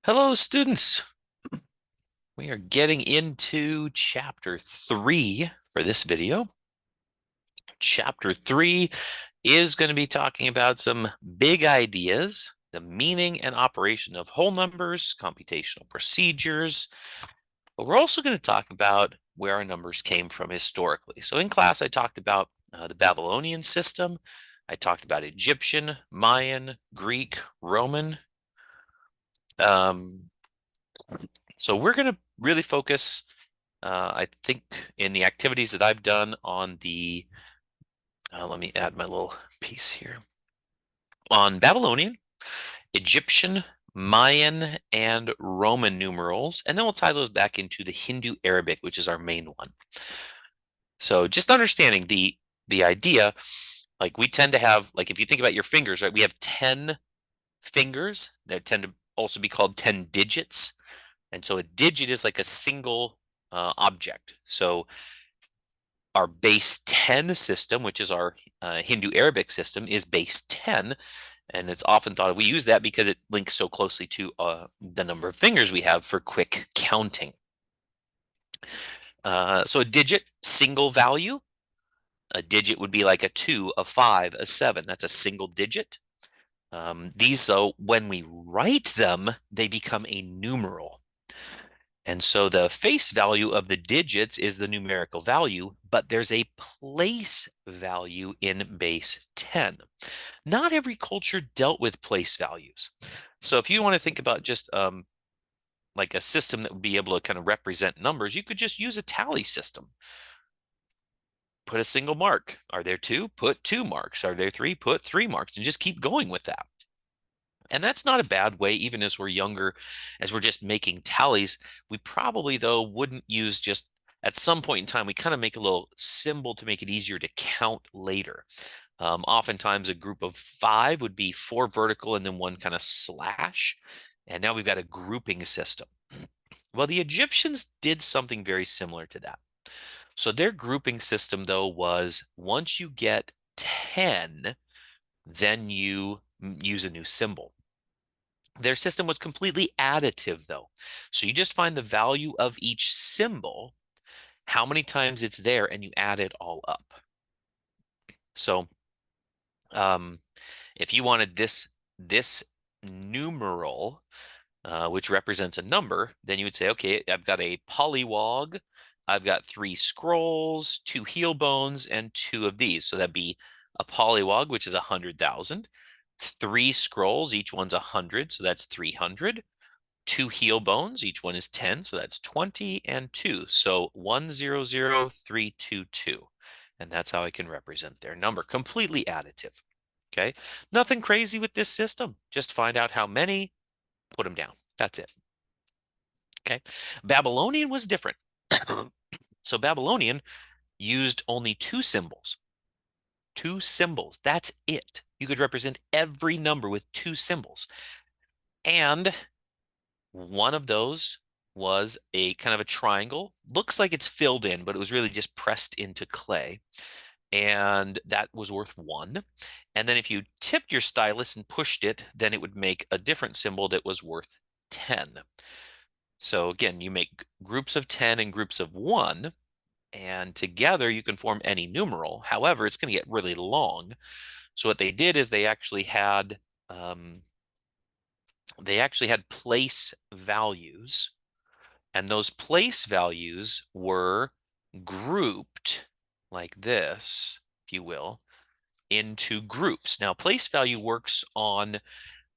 Hello, students. We are getting into chapter 3 for this video. Chapter 3 is going to be talking about some big ideas, the meaning and operation of whole numbers, computational procedures, but we're also going to talk about where our numbers came from historically. So in class, I talked about the Babylonian system. I talked about Egyptian, Mayan, Greek, Roman. Um, so we're going to really focus I think in the activities that I've done on let me add my little piece here, on Babylonian, Egyptian, Mayan, and Roman numerals, and then we'll tie those back into the Hindu Arabic, which is our main one. So just understanding the idea, like we tend to have, like if you think about your fingers, right, we have 10 fingers that tend to also be called 10 digits. And so a digit is like a single object. So our base 10 system, which is our Hindu Arabic system, is base 10. And it's often thought of, we use that because it links so closely to the number of fingers we have for quick counting. So a digit, single value. A digit would be like a 2, a 5, a 7. That's a single digit. These, though, when we write them, they become a numeral. And so the face value of the digits is the numerical value, but there's a place value in base 10. Not every culture dealt with place values. So if you want to think about just like a system that would be able to kind of represent numbers, you could just use a tally system. Put a single mark. Are there two? Put 2 marks. Are there 3? Put 3 marks, and just keep going with that. And that's not a bad way, even as we're younger, as we're just making tallies. We probably, though, wouldn't use just at some point in time, we kind of make a little symbol to make it easier to count later. Oftentimes, a group of 5 would be 4 vertical and then 1 kind of slash. And now we've got a grouping system. Well, the Egyptians did something very similar to that. So their grouping system, though, was once you get 10, then you use a new symbol. Their system was completely additive, though. So you just find the value of each symbol, how many times it's there, and you add it all up. So if you wanted this numeral, which represents a number, then you would say, okay, I've got a polywog, I've got 3 scrolls, 2 heel bones, and 2 of these. So that'd be a polywog, which is 100,000. 3 scrolls, each one's 100, so that's 300. 2 heel bones, each one is 10, so that's 20, and 2. So 100322. And that's how I can represent their number. Completely additive. Okay. Nothing crazy with this system. Just find out how many, put them down. That's it. Okay. Babylonian was different. So Babylonian used only 2 symbols. 2 symbols. That's it. You could represent every number with 2 symbols. And one of those was a kind of a triangle. Looks like it's filled in, but it was really just pressed into clay. And that was worth 1. And then if you tipped your stylus and pushed it, then it would make a different symbol that was worth 10. So again, you make groups of 10 and groups of 1, and together you can form any numeral. However, it's going to get really long. So what they did is they actually had place values, and those place values were grouped like this, if you will, into groups. Now, place value works on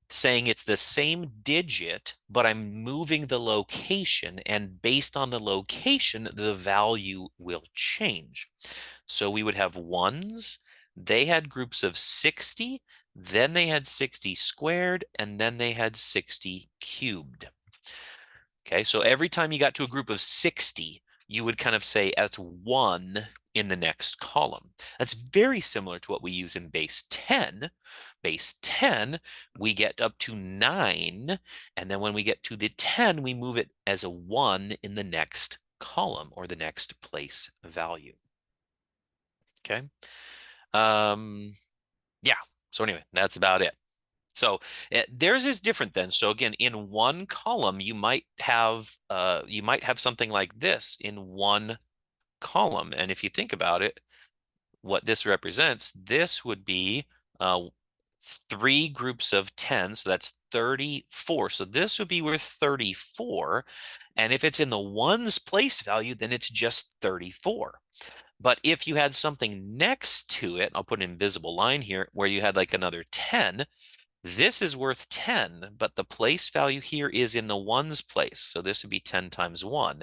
saying it's the same digit, but I'm moving the location, and based on the location, the value will change. So we would have ones, they had groups of 60, then they had 60 squared, and then they had 60 cubed. Okay, so every time you got to a group of 60, you would kind of say that's 1 in the next column. That's very similar to what we use in base 10. Base 10, we get up to 9, and then when we get to the 10, we move it as a 1 in the next column or the next place value. Okay. Yeah. So anyway, that's about it. So theirs is different then. So again, in one column, you might have something like this in one column. And if you think about it, what this represents, this would be uh, 3 groups of 10. So that's 34. So this would be worth 34. And if it's in the ones place value, then it's just 34. But if you had something next to it, I'll put an invisible line here, where you had like another 10, this is worth 10, but the place value here is in the ones place. So this would be 10 times 1.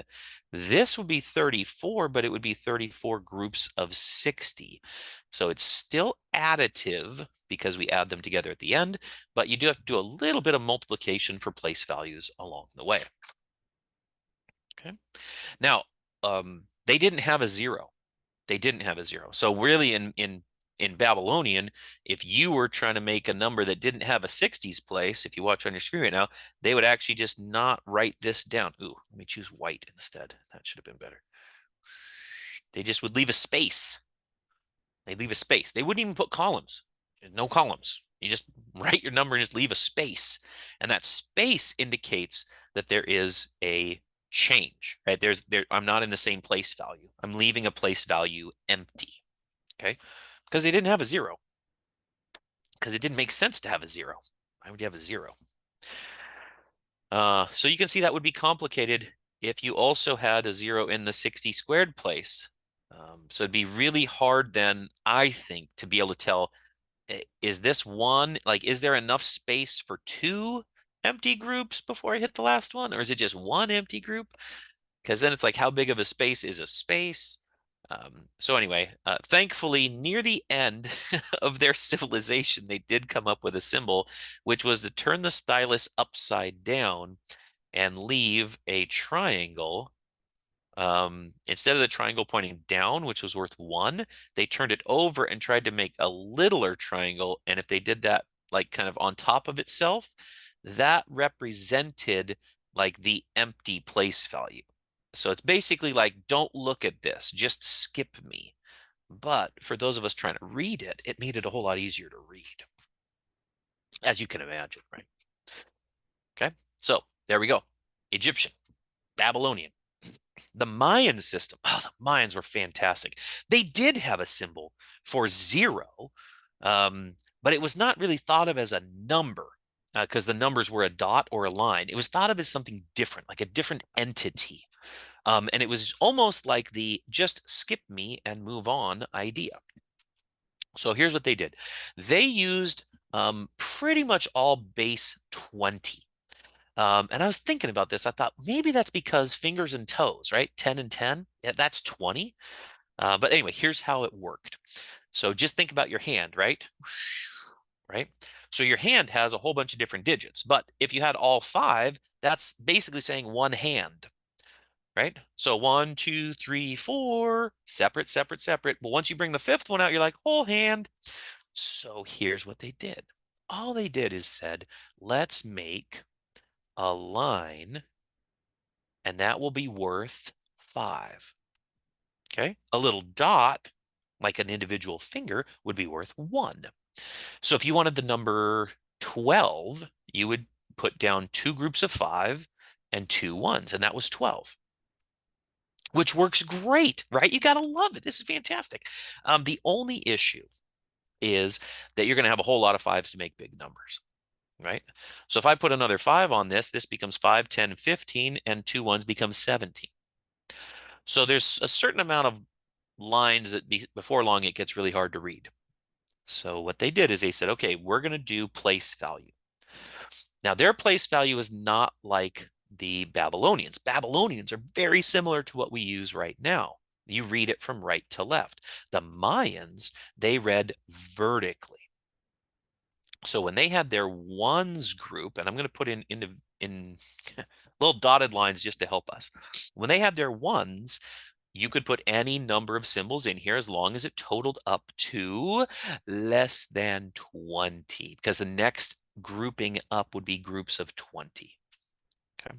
This would be 34, but it would be 34 groups of 60. So it's still additive because we add them together at the end, but you do have to do a little bit of multiplication for place values along the way. Okay. Now, they didn't have a 0. They didn't have a 0. So really in Babylonian, if you were trying to make a number that didn't have a 60s place, if you watch on your screen right now, they would actually just not write this down. Ooh, let me choose white instead. That should have been better. They just would leave a space. They leave a space. They wouldn't even put columns. No columns. You just write your number and just leave a space. And that space indicates that there is a change, right? I'm not in the same place value. I'm leaving a place value empty. Okay. Because they didn't have a 0. Because it didn't make sense to have a 0. Why would you have a 0? So you can see that would be complicated if you also had a 0 in the 60 squared place. So it'd be really hard then, I think, to be able to tell, is this one, like, is there enough space for 2 empty groups before I hit the last one? Or is it just 1 empty group? Because then it's like, how big of a space is a space? So anyway, thankfully, near the end of their civilization, they did come up with a symbol, which was to turn the stylus upside down and leave a triangle. Instead of the triangle pointing down, which was worth 1, they turned it over and tried to make a littler triangle. And if they did that like kind of on top of itself, that represented like the empty place value. So it's basically like, don't look at this, just skip me. But for those of us trying to read it, it made it a whole lot easier to read, as you can imagine, right? Okay, so there we go. Egyptian, Babylonian. The Mayan system, oh, the Mayans were fantastic. They did have a symbol for 0, but it was not really thought of as a number because the numbers were a dot or a line. It was thought of as something different, like a different entity. And it was almost like the just skip me and move on idea. So here's what they did. They used pretty much all base 20. And I was thinking about this. I thought maybe that's because fingers and toes, right? 10 and 10, yeah, that's 20. But anyway, here's how it worked. So just think about your hand, right? Right? So your hand has a whole bunch of different digits, but if you had all 5, that's basically saying one hand, right? So 1, 2, 3, 4, separate, separate, separate. But once you bring the 5th one out, you're like, whole hand. So here's what they did. All they did is said, let's make a line, and that will be worth 5. Okay. A little dot, like an individual finger, would be worth 1. So if you wanted the number 12, you would put down 2 groups of 5 and 2 ones, and that was 12. Which works great, right? You got to love it. This is fantastic. The only issue is that you're going to have a whole lot of 5s to make big numbers, right? So if I put another 5 on this, this becomes 5, 10, 15, and 2 ones become 17. So there's a certain amount of lines that before long it gets really hard to read. So what they did is they said, okay, we're going to do place value. Now their place value is not like the Babylonians. Babylonians are very similar to what we use right now. You read it from right to left. The Mayans, they read vertically. So when they had their ones group, and I'm going to put in little dotted lines just to help us. When they had their ones, you could put any number of symbols in here as long as it totaled up to less than 20, because the next grouping up would be groups of 20. Okay.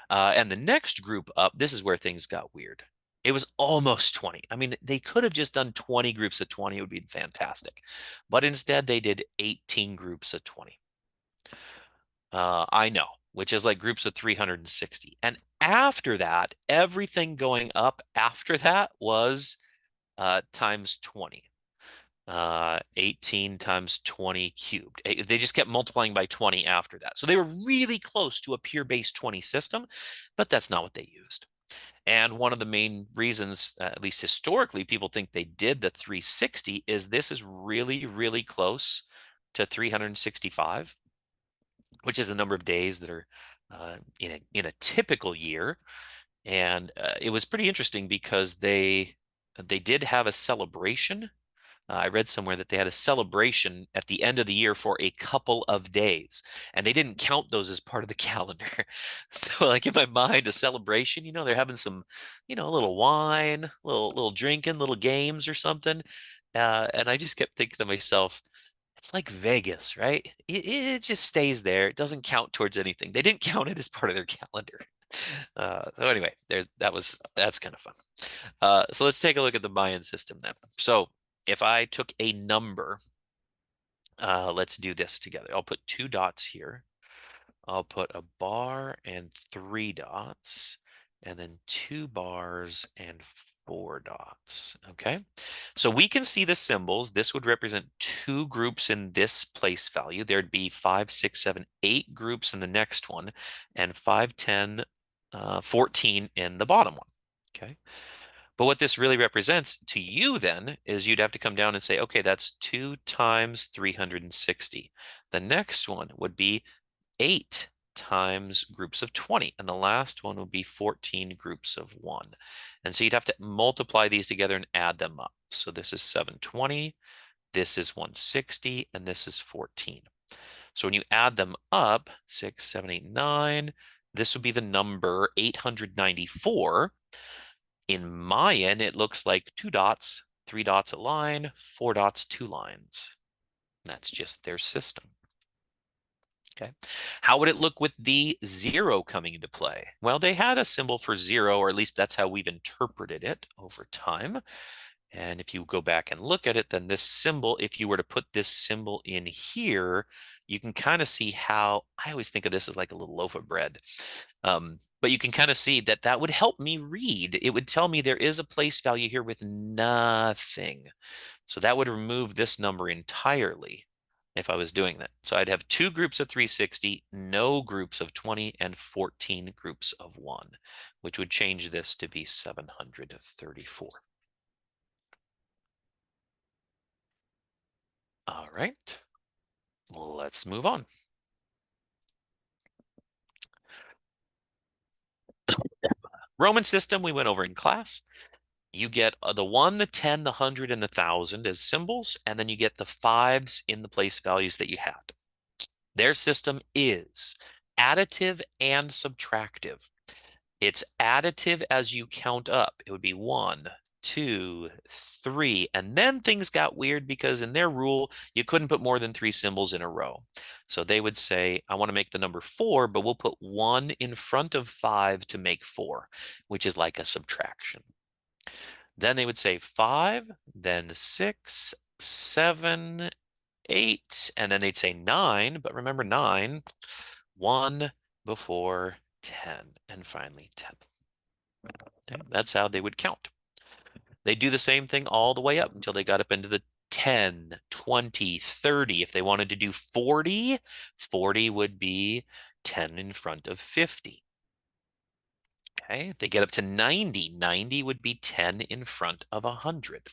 And the next group up, this is where things got weird. It was almost 20. I mean, they could have just done 20 groups of 20. It would be fantastic. But instead, they did 18 groups of 20. I know, which is like groups of 360. And after that, everything going up after that was times 20. 18 times 20 cubed. They just kept multiplying by 20 after that. So they were really close to a pure base 20 system, but that's not what they used. And one of the main reasons, at least historically, people think they did the 360 is this is really, really close to 365, which is the number of days that are in a typical year. And it was pretty interesting because they did have a celebration. I read somewhere that they had a celebration at the end of the year for a couple of days, and they didn't count those as part of the calendar. So, like in my mind, a celebration, they're having some, a little wine, little drinking, little games or something. And I just kept thinking to myself, it's like Vegas, right? It just stays there. It doesn't count towards anything. They didn't count it as part of their calendar. So anyway, that's kind of fun. So let's take a look at the Mayan system then. So if I took a number, let's do this together. I'll put 2 dots here. I'll put a bar and 3 dots, and then 2 bars and 4 dots. Okay. So we can see the symbols. This would represent 2 groups in this place value. There'd be 5, 6, 7, 8 groups in the next one, and 5, 10, 14 in the bottom one. Okay. But what this really represents to you then is you'd have to come down and say, okay, that's 2 times 360. The next one would be 8 times groups of 20. And the last one would be 14 groups of 1. And so you'd have to multiply these together and add them up. So this is 720, this is 160, and this is 14. So when you add them up, 6, 7, 8, 9, this would be the number 894. In Mayan, it looks like 2 dots, 3 dots a line, 4 dots, 2 lines. That's just their system. Okay. How would it look with the 0 coming into play? Well, they had a symbol for 0, or at least that's how we've interpreted it over time. And if you go back and look at it, then this symbol, if you were to put this symbol in here, you can kind of see how, I always think of this as like a little loaf of bread. But you can kind of see that that would help me read. It would tell me there is a place value here with nothing. So that would remove this number entirely if I was doing that. So I'd have 2 groups of 360, no groups of 20, and 14 groups of 1, which would change this to be 734. All right, let's move on. Roman system we went over in class. You get the 1, the 10, the 100, and the 1,000 as symbols, and then you get the 5s in the place values that you had. Their system is additive and subtractive. It's additive as you count up. It would be 1, 2, 3, and then things got weird because in their rule, you couldn't put more than 3 symbols in a row. So they would say, I want to make the number 4, but we'll put 1 in front of 5 to make 4, which is like a subtraction. Then they would say 5, then 6, 7, 8, and then they'd say 9, but remember 9, 1 before 10, and finally 10. Okay, that's how they would count. They do the same thing all the way up until they got up into the 10, 20, 30. If they wanted to do 40, 40 would be 10 in front of 50. Okay, if they get up to 90, 90 would be 10 in front of 100.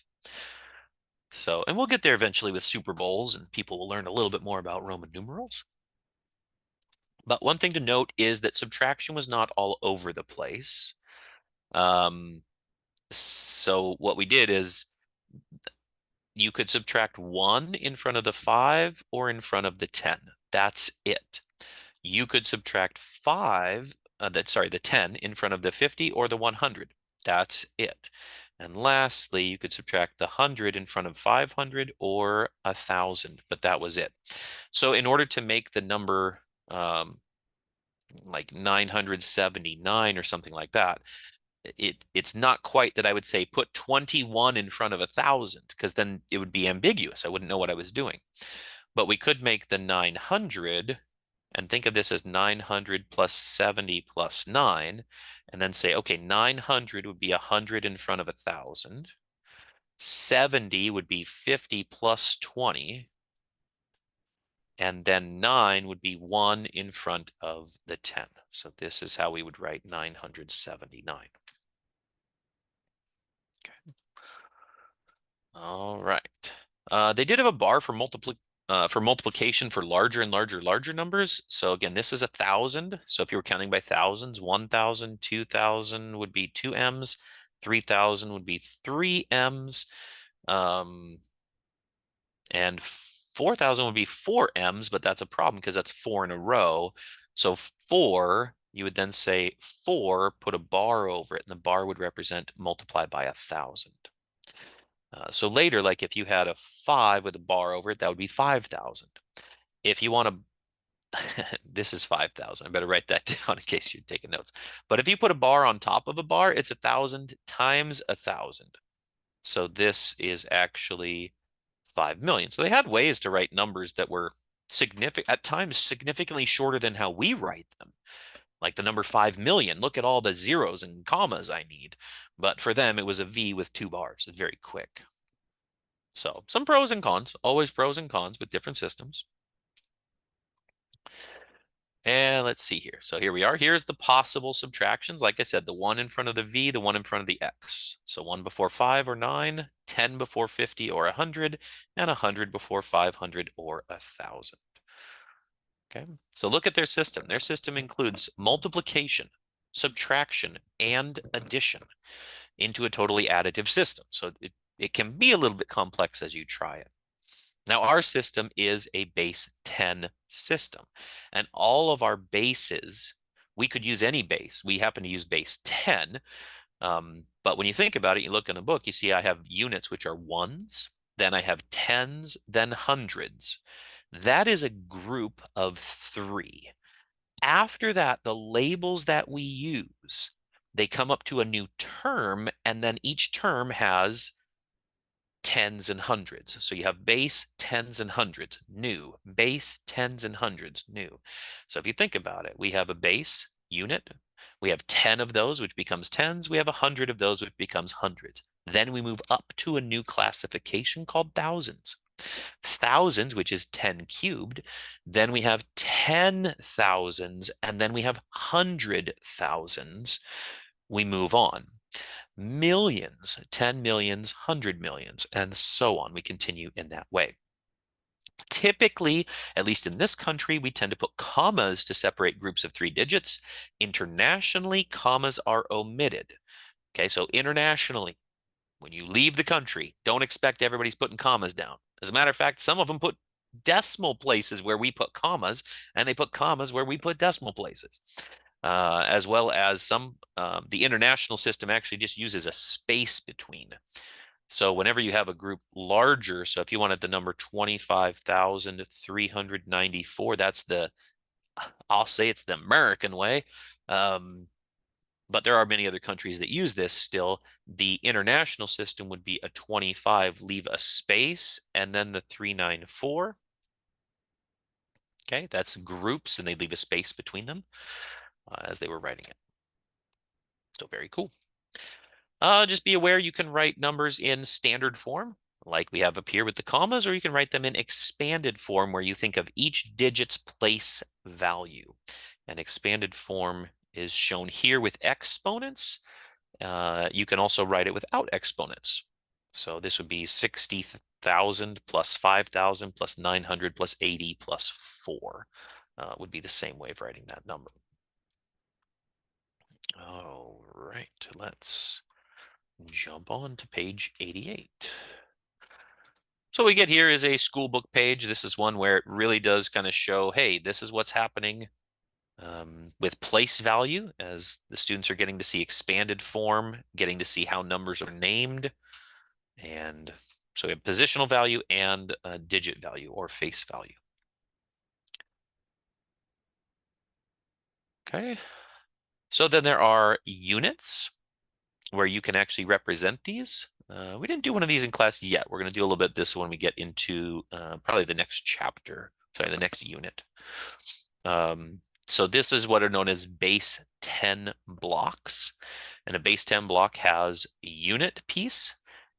So, and we'll get there eventually with Super Bowls, and people will learn a little bit more about Roman numerals. But one thing to note is that subtraction was not all over the place. So what we did is you could subtract 1 in front of the 5 or in front of the 10. That's it. You could subtract 5, the 10 in front of the 50 or the 100. That's it. And lastly, you could subtract the 100 in front of 500 or 1,000, but that was it. So in order to make the number like 979 or something like that, it's not quite that I would say put 21 in front of 1,000, because then it would be ambiguous. I wouldn't know what I was doing. But we could make the 900 and think of this as 900 plus 70 plus 9, and then say, okay, 900 would be 100 in front of 1,000. 70 would be 50 plus 20. And then 9 would be 1 in front of the 10. So this is how we would write 979. Okay. All right. They did have a bar for multiplication for larger and larger numbers. So again, this is 1,000. So if you were counting by thousands, 1,000, 2,000 would be 2 M's, 3,000 would be 3 M's, and 4,000 would be 4 M's, but that's a problem because that's 4 in a row. So 4, you would then say 4, put a bar over it, and the bar would represent multiply by 1,000. So later, like if you had a 5 with a bar over it, that would be 5,000. If you want to, this is 5,000. I better write that down in case you're taking notes. But if you put a bar on top of a bar, it's 1,000 times 1,000. So this is actually 5 million. So they had ways to write numbers that were at times significantly shorter than how we write them. Like the number 5 million. Look at all the zeros and commas I need. But for them, it was a V with 2 bars. It's very quick. So some pros and cons, always pros and cons with different systems. And let's see here. So here we are. Here's the possible subtractions. Like I said, the 1 in front of the V, the 1 in front of the X. So 1 before 5 or 9, 10 before 50 or 100, and 100 before 500 or 1,000. Okay, so look at their system. Their system includes multiplication, subtraction, and addition into a totally additive system. So it can be a little bit complex as you try it. Now, our system is a base 10 system, and all of our bases, we could use any base. We happen to use base 10, but when you think about it, you look in the book, you see I have units which are ones, then I have tens, then hundreds. That is a group of 3. After that, the labels that we use, they come up to a new term, and then each term has tens and hundreds. So you have base, tens, and hundreds, new. Base, tens, and hundreds, new. So if you think about it, we have a base unit. We have 10 of those, which becomes tens. We have 100 of those, which becomes hundreds. Then we move up to a new classification called thousands. Thousands, which is 10 cubed. Then we have 10 thousands, and then we have 100 thousands. We move on. Millions, 10 millions, 100 millions, and so on. We continue in that way. Typically, at least in this country, we tend to put commas to separate groups of 3 digits. Internationally, commas are omitted. Okay, so internationally, when you leave the country, don't expect everybody's putting commas down. As a matter of fact, some of them put decimal places where we put commas, and they put commas where we put decimal places. As well as the international system actually just uses a space between. So whenever you have a group larger, so if you wanted the number 25,394, I'll say it's the American way. But there are many other countries that use this still. The international system would be a 25, leave a space, and then the 394. Okay, that's groups, and they leave a space between them as they were writing it. So very cool. Just be aware you can write numbers in standard form, like we have up here with the commas, or you can write them in expanded form, where you think of each digit's place value. And expanded form is shown here with exponents. You can also write it without exponents. So this would be 60,000 plus 5,000 plus 900 plus 80 plus 4 would be the same way of writing that number. All right, let's jump on to page 88. So what we get here is a school book page. This is one where it really does kind of show, hey, this is what's happening with place value, as the students are getting to see expanded form, getting to see how numbers are named. And so we have positional value and digit value or face value. Okay. So then there are units. where you can actually represent these. We didn't do one of these in class yet. We're going to do a little bit of this when we get into probably the next chapter, sorry, the next unit. So this is what are known as base 10 blocks. And a base 10 block has a unit piece,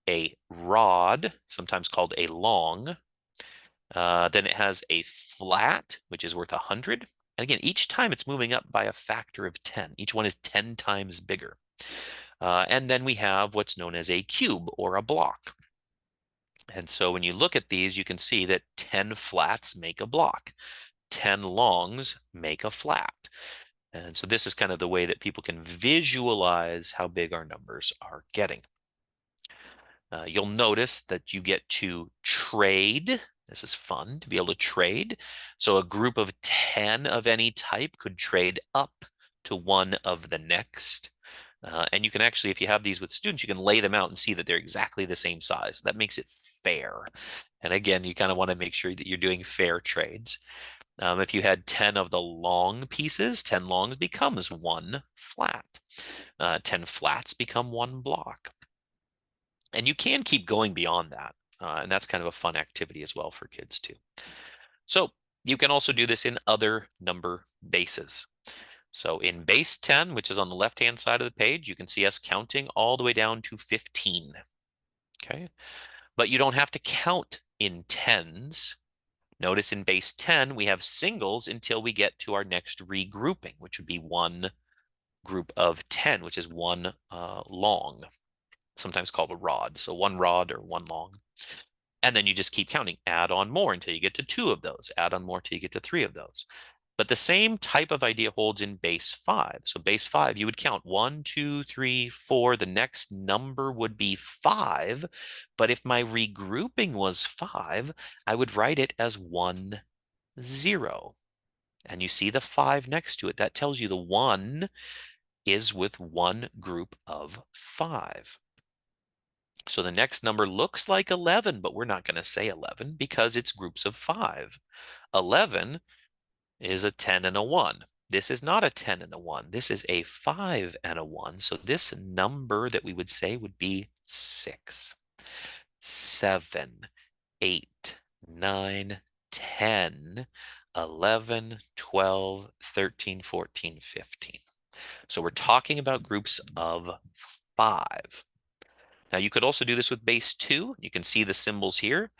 a rod, sometimes called a long. Then it has a flat, which is worth 100. And again, each time it's moving up by a factor of 10. Each one is 10 times bigger. And then we have what's known as a cube or a block. And so when you look at these, you can see that 10 flats make a block. 10 longs make a flat. And so this is kind of the way that people can visualize how big our numbers are getting. You'll notice that you get to trade. This is fun to be able to trade. So a group of 10 of any type could trade up to one of the next. And you can actually, if you have these with students, you can lay them out and see that they're exactly the same size. That makes it fair. And again, you kind of want to make sure that you're doing fair trades. If you had 10 of the long pieces, 10 longs becomes one flat. 10 flats become one block. And you can keep going beyond that. And that's kind of a fun activity as well for kids too. So you can also do this in other number bases. So in base 10, which is on the left-hand side of the page, you can see us counting all the way down to 15. Okay. But you don't have to count in tens. Notice in base 10, we have singles until we get to our next regrouping, which would be one group of 10, which is one long, sometimes called a rod. So one rod or one long. And then you just keep counting, add on more until you get to 2 of those, add on more until you get to 3 of those. But the same type of idea holds in base 5. So base 5, you would count 1, 2, 3, 4. The next number would be 5. But if my regrouping was 5, I would write it as 1, 0. And you see the 5 next to it. That tells you the 1 is with one group of 5. So the next number looks like 11, but we're not going to say 11 because it's groups of 5. 11 is a 10 and a 1. This is not a 10 and a 1. This is a 5 and a 1. So this number that we would say would be 6, 7, 8, 9, 10, 11, 12, 13, 14, 15. So we're talking about groups of 5. Now you could also do this with base 2. You can see the symbols here.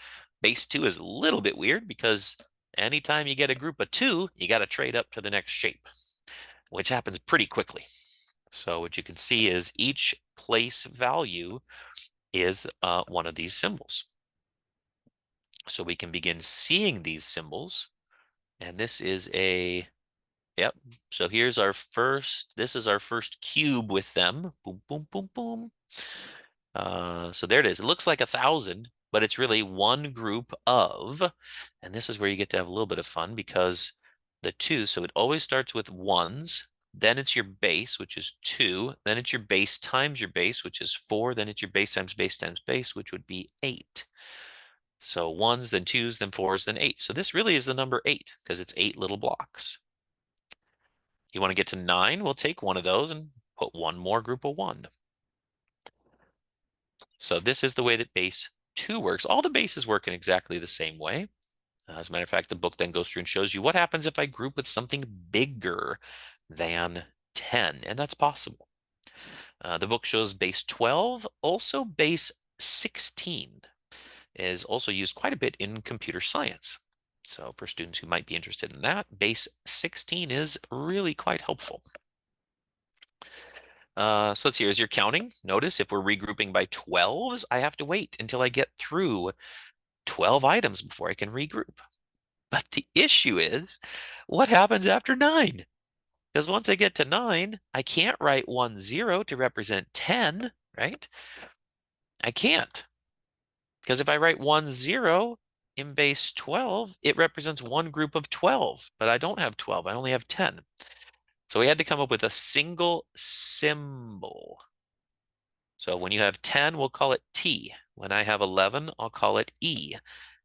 Base 2 is a little bit weird because anytime you get a group of 2, you got to trade up to the next shape, which happens pretty quickly. So what you can see is each place value is one of these symbols. So we can begin seeing these symbols. And this is a, yep. So here's our first, this is our first cube with them. Boom, boom, boom, boom. So there it is. It looks like 1,000, but it's really one group of, and this is where you get to have a little bit of fun because the 2, so it always starts with ones, then it's your base, which is 2, then it's your base times your base, which is 4, then it's your base times base times base, which would be 8. So ones, then twos, then fours, then 8. So this really is the number 8 because it's 8 little blocks. You want to get to 9, we'll take one of those and put one more group of 1. So this is the way that base 2 works. All the bases work in exactly the same way. As a matter of fact, the book then goes through and shows you what happens if I group with something bigger than 10, and that's possible. The book shows base 12, also base 16 is also used quite a bit in computer science. So for students who might be interested in that, base 16 is really quite helpful. So let's see, as you're counting, notice if we're regrouping by 12s, I have to wait until I get through 12 items before I can regroup. But the issue is, what happens after 9? Because once I get to 9, I can't write 1, 0 to represent 10, right? I can't. Because if I write 1, 0 in base 12, it represents one group of 12, but I don't have 12, I only have 10. So we had to come up with a single symbol. So when you have 10, we'll call it T. When I have 11, I'll call it E.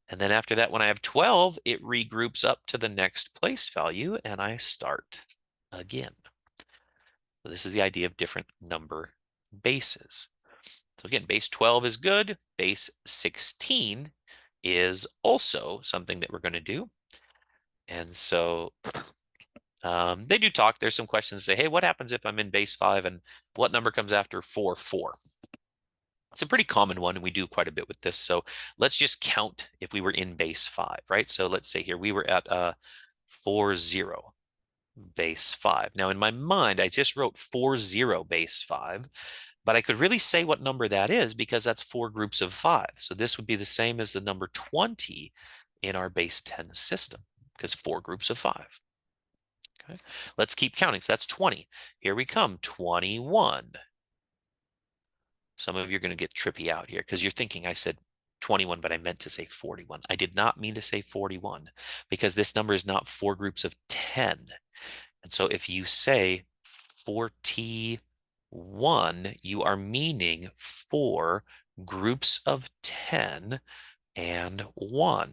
And then after that, when I have 12, it regroups up to the next place value, and I start again. So this is the idea of different number bases. So again, base 12 is good. Base 16 is also something that we're going to do. And so they do talk. There's some questions say, hey, what happens if I'm in base 5 and what number comes after 4, 4? It's a pretty common one, and we do quite a bit with this. So let's just count if we were in base 5, right? So let's say here we were at 4, 0, base 5. Now in my mind, I just wrote 4, 0, base 5, but I could really say what number that is because that's 4 groups of 5. So this would be the same as the number 20 in our base 10 system because 4 groups of 5. Okay, let's keep counting. So that's 20. Here we come, 21. Some of you are going to get trippy out here because you're thinking I said 21, but I meant to say 41. I did not mean to say 41 because this number is not 4 groups of 10. And so if you say 41, you are meaning 4 groups of 10 and 1.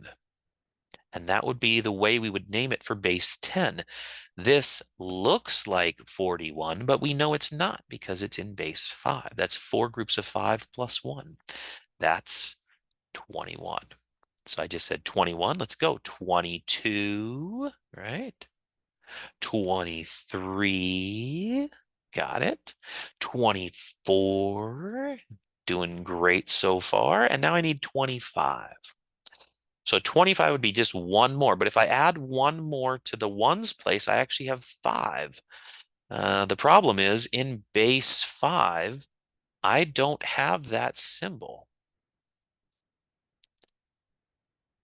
And that would be the way we would name it for base 10. This looks like 41, but we know it's not because it's in base 5. That's 4 groups of 5 plus 1. That's 21. So I just said 21. Let's go. 22, right? 23. Got it. 24. Doing great so far. And now I need 25. So 25 would be just one more. But if I add one more to the ones place, I actually have 5. The problem is in base 5, I don't have that symbol.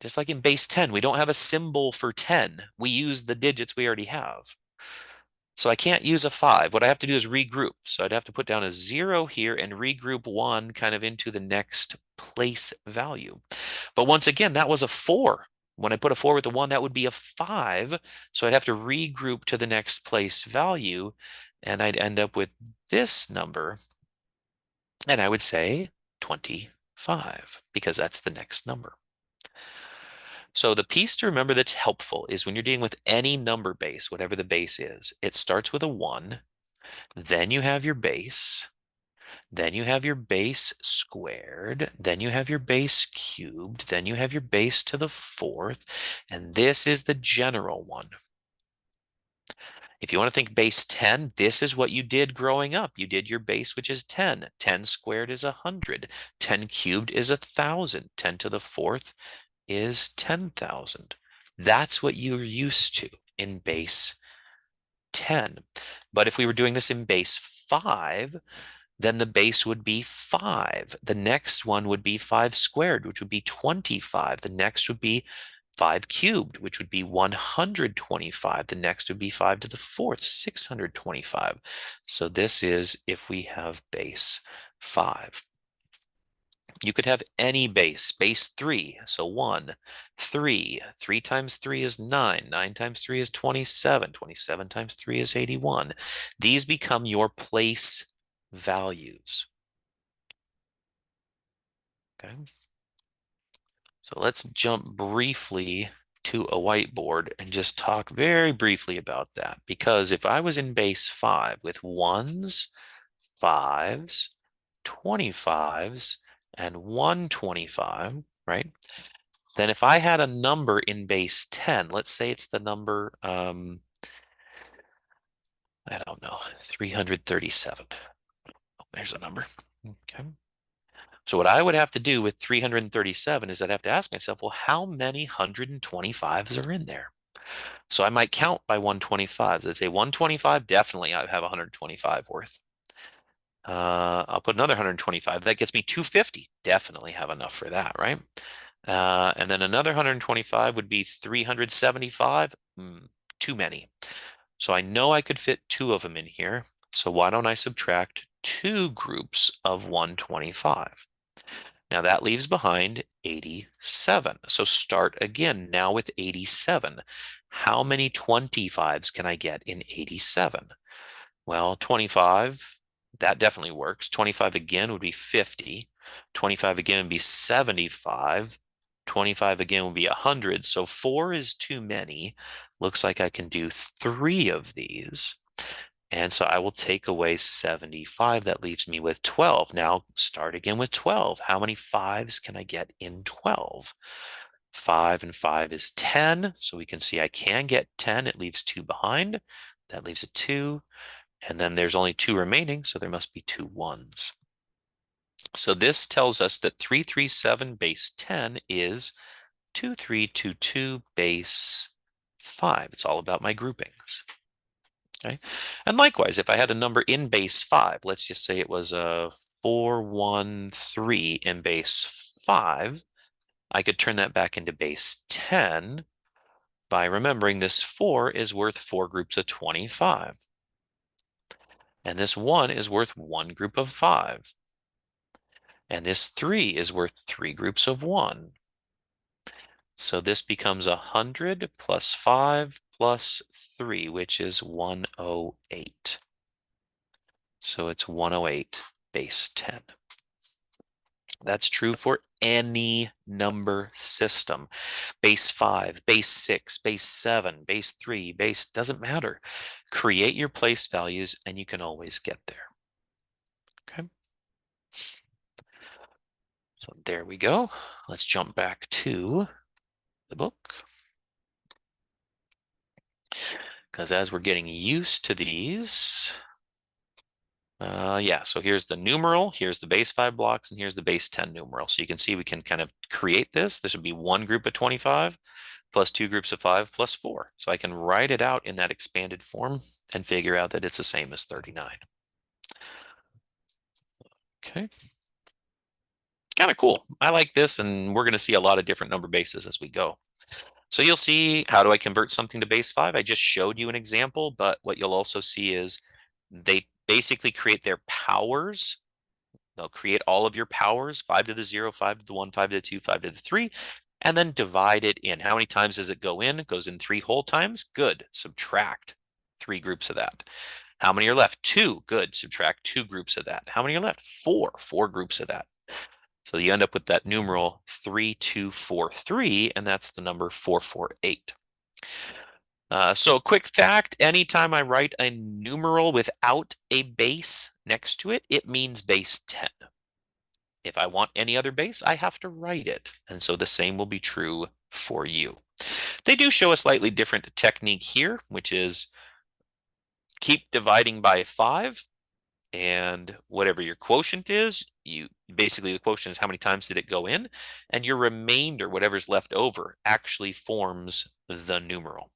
Just like in base 10, we don't have a symbol for 10. We use the digits we already have. So I can't use a 5. What I have to do is regroup. So I'd have to put down a 0 here and regroup 1 kind of into the next place value. But once again, that was a 4. When I put a 4 with a 1, that would be a 5. So I'd have to regroup to the next place value, and I'd end up with this number. And I would say 25 because that's the next number. So the piece to remember that's helpful is when you're dealing with any number base, whatever the base is, it starts with a 1, then you have your base, then you have your base squared, then you have your base cubed, then you have your base to the 4th, and this is the general one. If you want to think base 10, this is what you did growing up. You did your base, which is 10. 10 squared is 100. 10 cubed is 1,000. 10 to the 4th is 10,000. That's what you're used to in base 10. But if we were doing this in base 5, then the base would be 5. The next one would be 5 squared, which would be 25. The next would be 5 cubed, which would be 125. The next would be 5 to the 4th, 625. So this is if we have base 5. You could have any base 3. So 1, 3. 3 times 3 is 9. 9 times 3 is 27. 27 times 3 is 81. These become your place values. Okay. So let's jump briefly to a whiteboard and just talk very briefly about that. Because if I was in base 5 with 1s, 5s, 25s, and 125, right? Then if I had a number in base 10, let's say it's the number, I don't know, 337. Oh, there's a number. Okay. So what I would have to do with 337 is I'd have to ask myself, well, how many 125s are in there? So I might count by 125s. I'd say 125, definitely I have 125 worth. I'll put another 125. That gets me 250. Definitely have enough for that, right? And then another 125 would be 375. Too many. So I know I could fit 2 of them in here. So why don't I subtract 2 groups of 125? Now that leaves behind 87. So start again now with 87. How many 25s can I get in 87? Well, 25, that definitely works. 25 again would be 50. 25 again would be 75. 25 again would be 100. So 4 is too many. Looks like I can do 3 of these. And so I will take away 75. That leaves me with 12. Now start again with 12. How many fives can I get in 12? 5 and 5 is 10. So we can see I can get 10. It leaves 2 behind. That leaves a 2. And then there's only 2 remaining, so there must be 2 ones. So this tells us that 337 base 10 is 2322 base 5. It's all about my groupings. Okay. And likewise, if I had a number in base 5, let's just say it was a 413 in base 5, I could turn that back into base 10 by remembering this 4 is worth 4 groups of 25. And this 1 is worth 1 group of 5. And this 3 is worth 3 groups of 1. So this becomes 100 plus 5 plus 3, which is 108. So it's 108 base 10. That's true for any number system. Base 5, base 6, base 7, base 3, base, doesn't matter. Create your place values and you can always get there. Okay. So there we go. Let's jump back to the book. Because as we're getting used to these, yeah, so here's the numeral, here's the base 5 blocks, and here's the base 10 numeral. So you can see we can kind of create this. This would be 1 group of 25 plus 2 groups of 5 plus 4. So I can write it out in that expanded form and figure out that it's the same as 39. Okay. Kind of cool. I like this, and we're going to see a lot of different number bases as we go. So you'll see, how do I convert something to base 5? I just showed you an example, but what you'll also see is they basically create their powers. They'll create all of your powers, 5 to the 0, 5 to the 1, 5 to the 2, 5 to the 3, and then divide it in. How many times does it go in? It goes in 3 whole times. Good. Subtract 3 groups of that. How many are left? 2. Good. Subtract 2 groups of that. How many are left? 4. 4 groups of that. So you end up with that numeral 3243, and that's the number 448. So a quick fact, anytime I write a numeral without a base next to it, it means base 10. If I want any other base, I have to write it. And so the same will be true for you. They do show a slightly different technique here, which is keep dividing by 5. And whatever your quotient is, basically the quotient is how many times did it go in, and your remainder, whatever's left over, actually forms the numeral.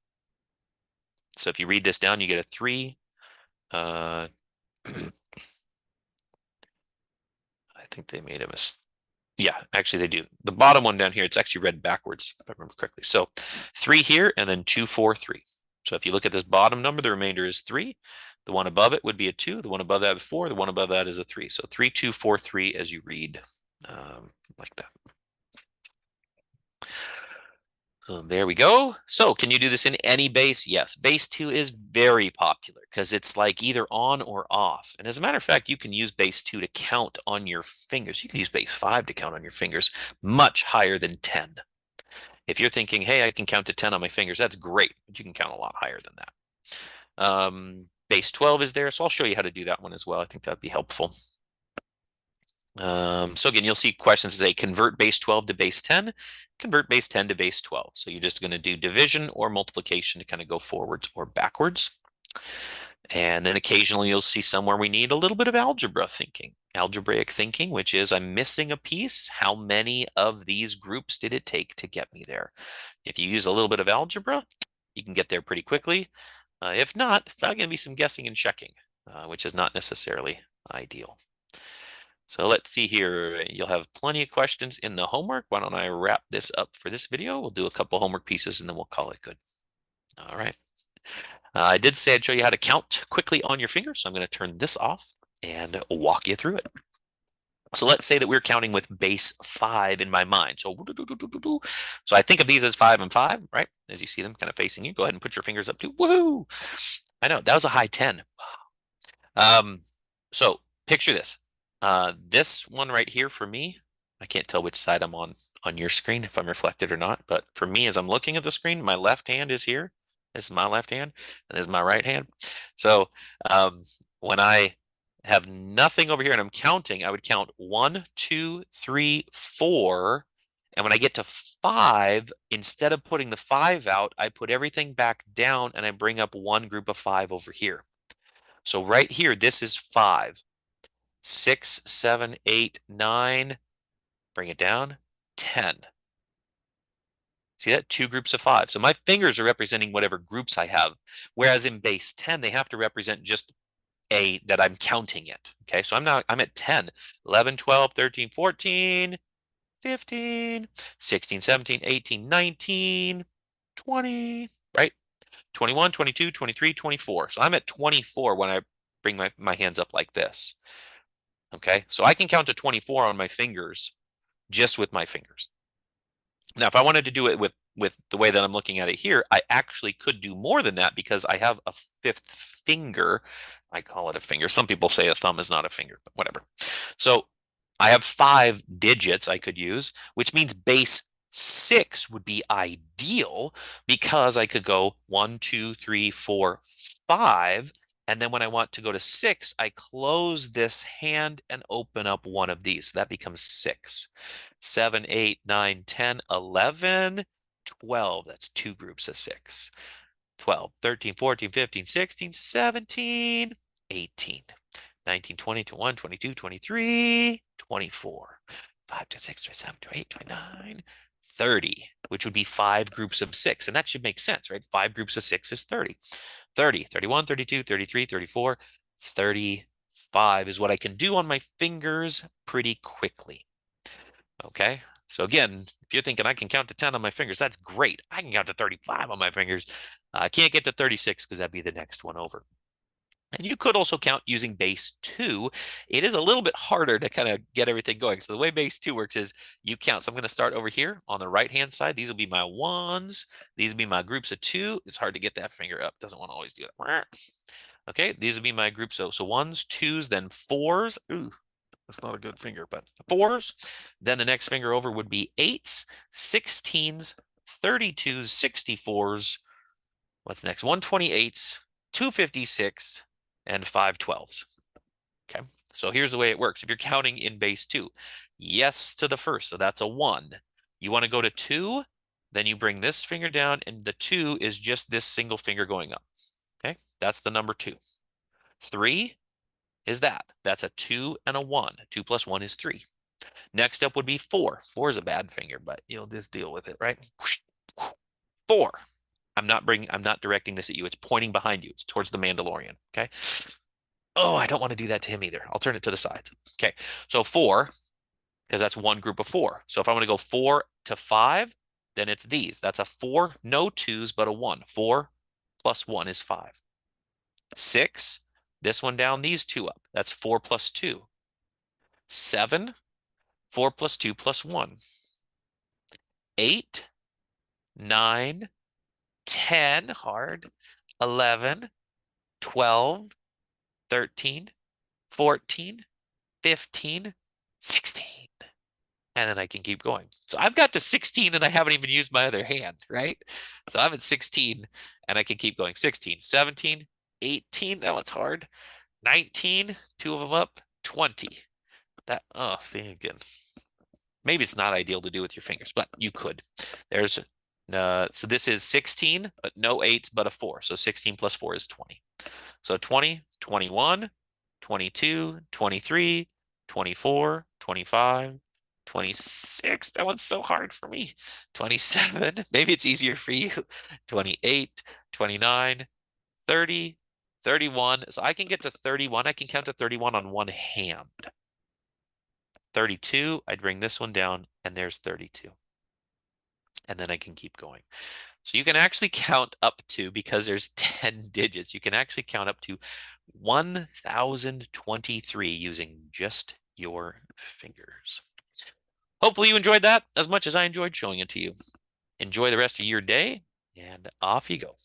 So if you read this down, you get a 3. I think they made a mistake. Yeah, actually they do. The bottom one down here, it's actually read backwards, if I remember correctly. So 3 here, and then 2, 4, 3. So if you look at this bottom number, the remainder is 3. The one above it would be a 2. The one above that is 4. The one above that is a 3. So 3, 2, 4, 3 as you read like that. So there we go. So can you do this in any base? Yes. Base 2 is very popular because it's like either on or off. And as a matter of fact, you can use base 2 to count on your fingers. You can use base 5 to count on your fingers much higher than 10. If you're thinking, hey, I can count to 10 on my fingers, that's great, but you can count a lot higher than that. Base 12 is there, so I'll show you how to do that one as well. I think that'd be helpful. So again, you'll see questions say convert base 12 to base 10, convert base 10 to base 12. So you're just going to do division or multiplication to kind of go forwards or backwards. And then occasionally you'll see somewhere we need a little bit of algebraic thinking, which is I'm missing a piece. How many of these groups did it take to get me there? If you use a little bit of algebra, you can get there pretty quickly. If not, probably going to be some guessing and checking, which is not necessarily ideal. So let's see here. You'll have plenty of questions in the homework. Why don't I wrap this up for this video? We'll do a couple homework pieces and then we'll call it good. All right. I did say I'd show you how to count quickly on your fingers, so I'm going to turn this off and walk you through it. So let's say that we're counting with base 5 in my mind. So I think of these as 5 and 5, right? As you see them kind of facing you, go ahead and put your fingers up too. Woohoo! I know, that was a high 10. So picture this. This one right here for me, I can't tell which side I'm on your screen, if I'm reflected or not, but for me, as I'm looking at the screen, my left hand is here This is my left hand, and this is my right hand. So when I have nothing over here and I'm counting, I would count 1, 2, 3, 4. And when I get to 5, instead of putting the 5 out, I put everything back down and I bring up one group of 5 over here. So right here, this is 5. 6, 7, 8, 9. Bring it down. 10. See that? Two groups of 5. So my fingers are representing whatever groups I have. Whereas in base 10, they have to represent just that I'm counting it. Okay, so I'm at 10, 11, 12, 13, 14, 15, 16, 17, 18, 19, 20, right? 21, 22, 23, 24. So I'm at 24 when I bring my hands up like this. Okay, so I can count to 24 on my fingers, just with my fingers. Now, if I wanted to do it with the way that I'm looking at it here, I actually could do more than that because I have a fifth finger. I call it a finger. Some people say a thumb is not a finger, but whatever. So I have 5 digits I could use, which means base 6 would be ideal because I could go 1, 2, 3, 4, 5. And then when I want to go to 6, I close this hand and open up one of these. So that becomes 6. 7, 8, 9, 10, 11, 12. That's 2 groups of 6. 12, 13, 14, 15, 16, 17, 18, 19, 20, 21, 22, 23, 24, 5, 6, 7, 8, 29, 30, which would be 5 groups of 6. And that should make sense, right? 5 groups of 6 is 30. 30, 31, 32, 33, 34, 35 is what I can do on my fingers pretty quickly. Okay, so again, if you're thinking I can count to 10 on my fingers, that's great. I can count to 35 on my fingers. I can't get to 36 because that'd be the next one over. And you could also count using base 2. It is a little bit harder to kind of get everything going. So the way base 2 works is you count. So I'm going to start over here on the right-hand side. These will be my 1s. These will be my groups of 2. It's hard to get that finger up. Doesn't want to always do that. Okay, these will be my groups. So 1s, 2s, then 4s. Ooh, that's not a good finger, but 4s. Then the next finger over would be 8s, 16s, 32s, 64s. What's next? 128s, 256, and 512s. Okay, so here's the way it works. If you're counting in base 2, yes to the first, so that's a 1. You want to go to 2, then you bring this finger down, and the 2 is just this single finger going up. Okay, that's the number 2. 3 is that. That's a 2 and a 1. 2 plus 1 is 3. Next up would be 4. 4 is a bad finger, but you'll just deal with it, right? 4. I'm not directing this at you. It's pointing behind you. It's towards the Mandalorian. Okay. Oh, I don't want to do that to him either. I'll turn it to the sides. Okay. So 4, because that's one group of 4. So if I want to go 4 to 5, then it's these. That's a 4, no 2s, but a 1. 4 plus 1 is 5. 6, this one down, these 2 up. That's 4 plus 2. 7, 4 plus 2 plus 1. 8, 9, 10, hard, 11, 12, 13, 14, 15, 16. And then I can keep going. So I've got to 16 and I haven't even used my other hand, right? So I'm at 16 and I can keep going. 16, 17, 18, that one's hard. 19, 2 of them up, 20. That, oh, see again. Maybe it's not ideal to do with your fingers, but you could. There's, so this is 16, but no 8s, but a 4. So 16 plus 4 is 20. So 20, 21, 22, 23, 24, 25, 26. That one's so hard for me. 27. Maybe it's easier for you. 28, 29, 30, 31. So I can get to 31. I can count to 31 on one hand. 32, I'd bring this one down, and there's 32. And then I can keep going. So you can actually count up to, because there's 10 digits, you can actually count up to 1,023 using just your fingers. Hopefully you enjoyed that as much as I enjoyed showing it to you. Enjoy the rest of your day, and off you go.